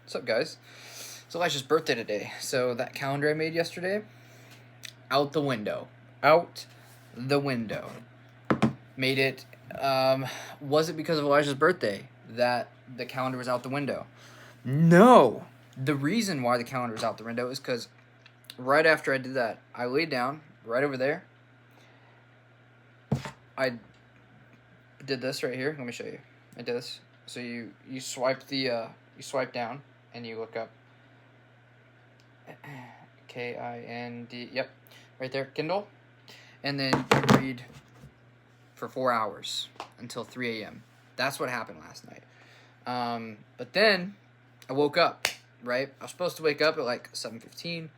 What's up, guys? It's Elijah's birthday today, so that calendar I made yesterday, out the window. Out the window. Made it, was it because of Elijah's birthday that the calendar was out the window? No! The reason why the calendar was out the window is because right after I did that, I laid down right over there. I did this right here. Let me show you. I did this. So you swipe you swipe down and you look up Kind. Yep, right there, Kindle, and then you read for 4 hours until 3 a.m. That's what happened last night. But then I woke up. Right, I was supposed to wake up at like 7:15,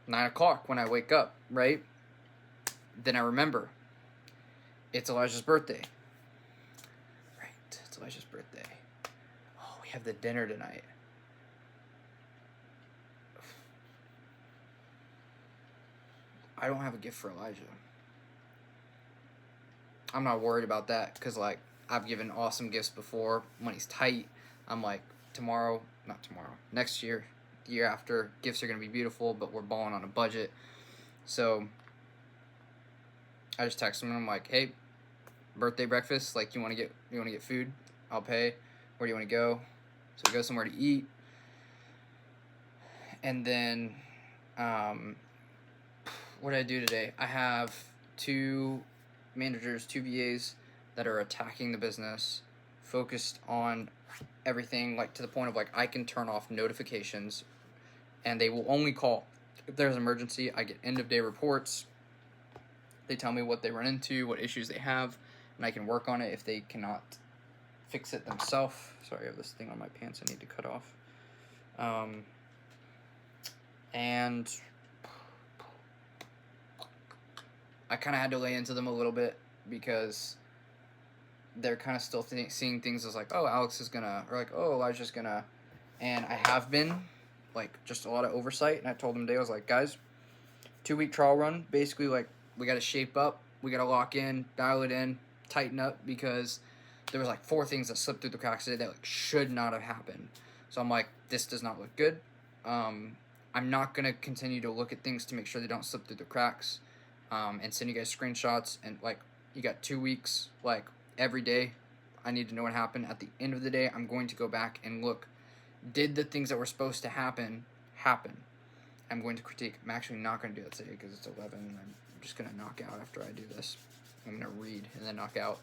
9 o'clock when I wake up. Right, then I remember it's Elijah's birthday. Right, it's Elijah's birthday. Oh, we have the dinner tonight. I don't have a gift for Elijah. I'm not worried about that because, like, I've given awesome gifts before. Money's tight. I'm like, next year, the year after, gifts are going to be beautiful, but we're balling on a budget. So I just text him and I'm like, hey, birthday breakfast, like, you want to get food? I'll pay. Where do you want to go? So we go somewhere to eat. And then, what did I do today? I have 2 managers, 2 VAs that are attacking the business, focused on everything, like to the point of like I can turn off notifications and they will only call if there's an emergency. I get end of day reports. They tell me what they run into, what issues they have, and I can work on it if they cannot fix it themselves. Sorry, I have this thing on my pants I need to cut off. And I kind of had to lay into them a little bit because they're kind of still seeing things as like, oh, Alex is gonna, or like, oh, Elijah's gonna, and I have been, like, just a lot of oversight, and I told them today, I was like, guys, 2-week trial run, basically, like, we got to shape up, we got to lock in, dial it in, tighten up, because there was, like, 4 things that slipped through the cracks today that, like, should not have happened. So I'm like, this does not look good. I'm not gonna continue to look at things to make sure they don't slip through the cracks. And send you guys screenshots, and like, you got 2 weeks, like, every day I need to know what happened. At the end of the day, I'm going to go back and look, did the things that were supposed to happen? I'm going to critique. I'm actually not going to do that today because it's 11 and I'm just going to knock out after I do this. I'm going to read and then knock out.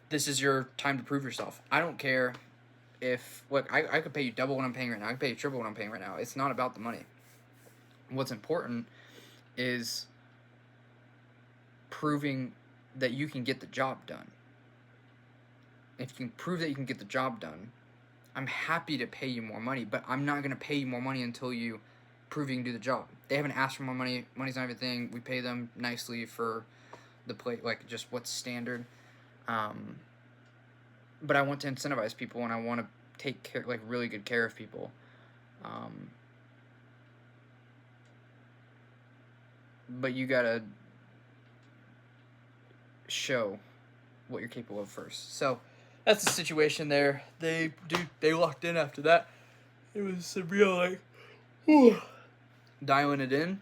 This is your time to prove yourself. I don't care if, look, I could pay you double what I'm paying right now. I could pay you triple what I'm paying right now. It's not about the money. What's important is proving that you can get the job done. If you can prove that you can get the job done, I'm happy to pay you more money, but I'm not going to pay you more money until you prove you can do the job. They haven't asked for more money. Money's not everything. We pay them nicely for the play, like, just what's standard. But I want to incentivize people, and I want to take care, like, really good care of people. But you gotta show what you're capable of first. So that's the situation there. They locked in after that. It was some real, like, dialing it in.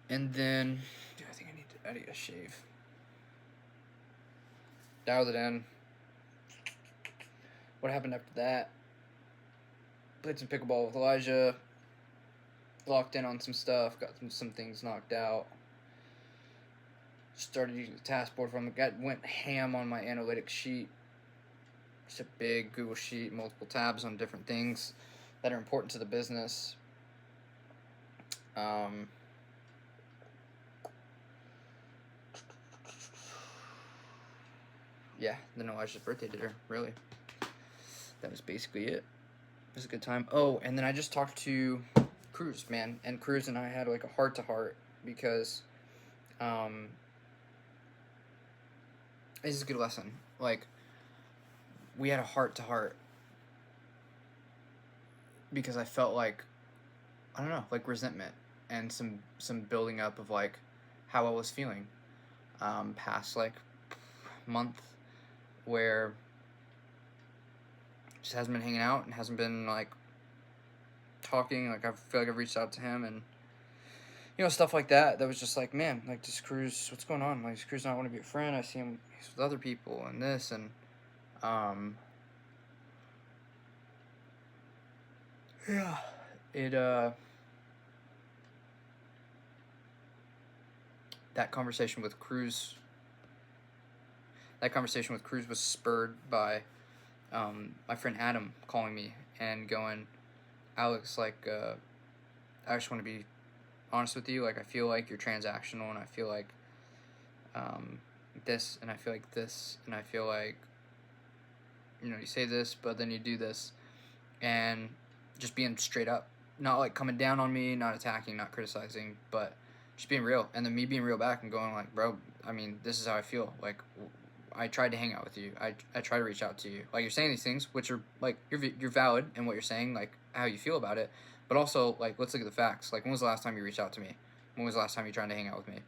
And then, I think I need to shave. Dialed it in. What happened after that? Played some pickleball with Elijah. Locked in on some stuff. Got some things knocked out. Started using the task board from it. Went ham on my analytics sheet. It's a big Google sheet, multiple tabs on different things that are important to the business. Yeah, then Elijah's birthday dinner, really. That was basically it. It was a good time. Oh, and then I just talked to Cruz, man. And Cruz and I had, like, a heart-to-heart because this is a good lesson. Like, we had a heart-to-heart because I felt like, I don't know, like, resentment and some building up of, like, how I was feeling past, like, month where just hasn't been hanging out and hasn't been like talking. Like I feel like I've reached out to him and stuff like that. That was just like, man, like this Cruz, what's going on? Like, does Cruz not want to be a friend? I see him, he's with other people and this and yeah, it that conversation with Cruz. That conversation with Cruz was spurred by my friend Adam calling me and going, Alex, like, I just want to be honest with you. Like, I feel like you're transactional, and I feel like this, and I feel like this, and I feel like, you say this, but then you do this, and just being straight up, not like coming down on me, not attacking, not criticizing, but just being real, and then me being real back and going like, bro, I mean, this is how I feel. Like, I tried to hang out with you. I try to reach out to you. Like, you're saying these things, which are like you're valid in what you're saying, like how you feel about it, but also like let's look at the facts. Like, when was the last time you reached out to me? When was the last time you tried to hang out with me?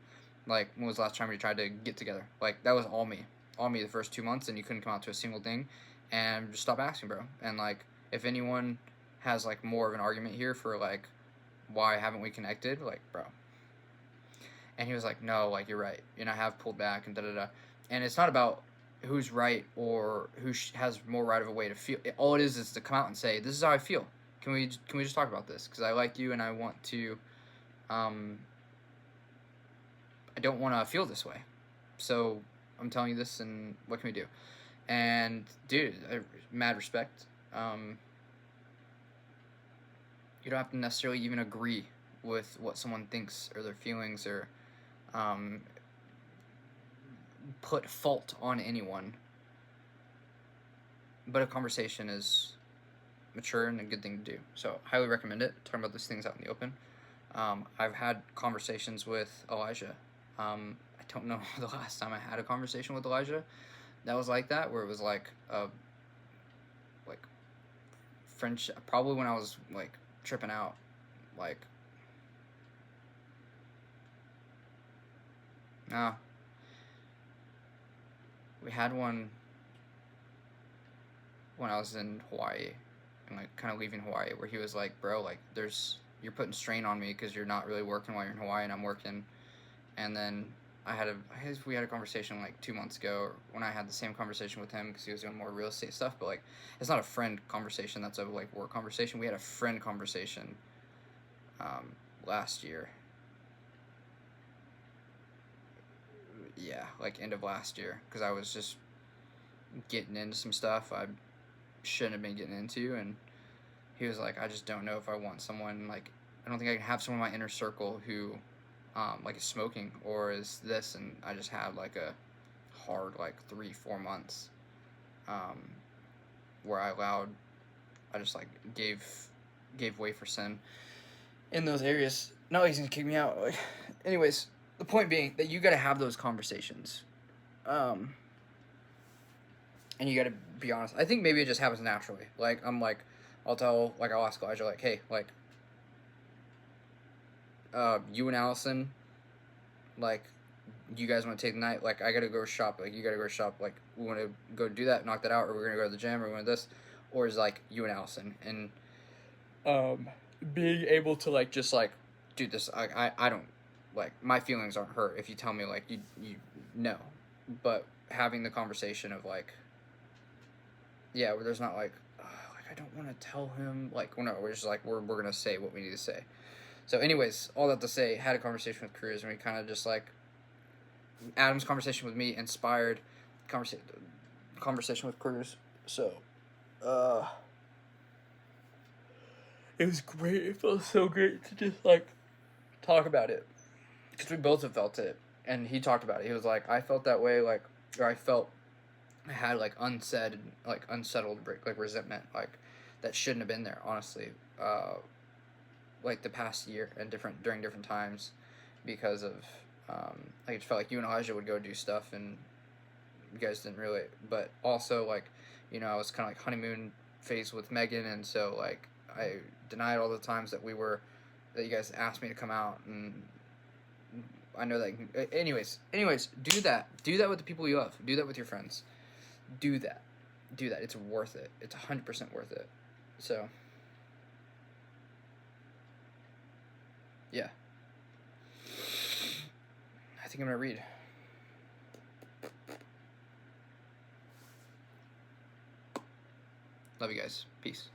Like, when was the last time you tried to get together? Like, that was all me the first 2 months, and you couldn't come out to a single thing, and just stop asking, bro. And like, if anyone has like more of an argument here for like why haven't we connected, like, bro. And he was like, no, like, you're right, I have pulled back and da-da-da. And it's not about who's right or who has more right of a way to feel. All it is to come out and say, this is how I feel. Can we just talk about this? Because I like you and I want to, I don't want to feel this way. So I'm telling you this, and what can we do? And, dude, mad respect. You don't have to necessarily even agree with what someone thinks or their feelings or put fault on anyone. But a conversation is mature and a good thing to do. So highly recommend it. Talking about these things out in the open. I've had conversations with Elijah. I don't know the last time I had a conversation with Elijah that was like that, where it was like friendship. Probably when I was like tripping out, like, nah. We had one when I was in Hawaii and like kind of leaving Hawaii, where he was like, bro, like, you're putting strain on me because you're not really working while you're in Hawaii and I'm working. And then we had a conversation like 2 months ago when I had the same conversation with him because he was doing more real estate stuff, but like, it's not a friend conversation, that's a like work conversation. We had a friend conversation last year. Yeah, like end of last year, because I was just getting into some stuff I shouldn't have been getting into, and he was like, I just don't know if I want someone, like, I don't think I can have someone in my inner circle who like is smoking or is this, and I just had like a hard like 3-4 months where I just like gave way for sin in those areas. No, he's gonna kick me out. Like, anyways, the point being that you gotta have those conversations, and you gotta be honest. I think maybe it just happens naturally. Like, I'll ask Elijah, like, hey, like, you and Allison, like, you guys want to take the night? Like, I gotta go shop. Like, you gotta go shop. Like, we want to go do that, knock that out, or we're gonna go to the gym, or we want this, or is like you and Allison, and being able to like just like, dude, this I don't, like, my feelings aren't hurt if you tell me like you know, but having the conversation of like, yeah, where there's not like, I don't want to tell him, like, well, no, we're just like, we're gonna say what we need to say. So anyways, all that to say, had a conversation with Cruz, and we kind of just like, Adam's conversation with me inspired conversation with Cruz. So it was great. It felt so great to just like talk about it, because we both have felt it, and he talked about it. He was like, I felt that way, like, or I felt I had like unsettled like resentment, like, that shouldn't have been there, honestly, like the past year and during different times, because of like, it felt like you and Elijah would go do stuff and you guys didn't really, but also like, I was kind of like honeymoon phase with Megan, and so like I denied all the times that you guys asked me to come out, and I know that. Anyways, do that. Do that with the people you love. Do that with your friends. Do that. It's worth it. It's 100% worth it. So, yeah. I think I'm gonna read. Love you guys. Peace.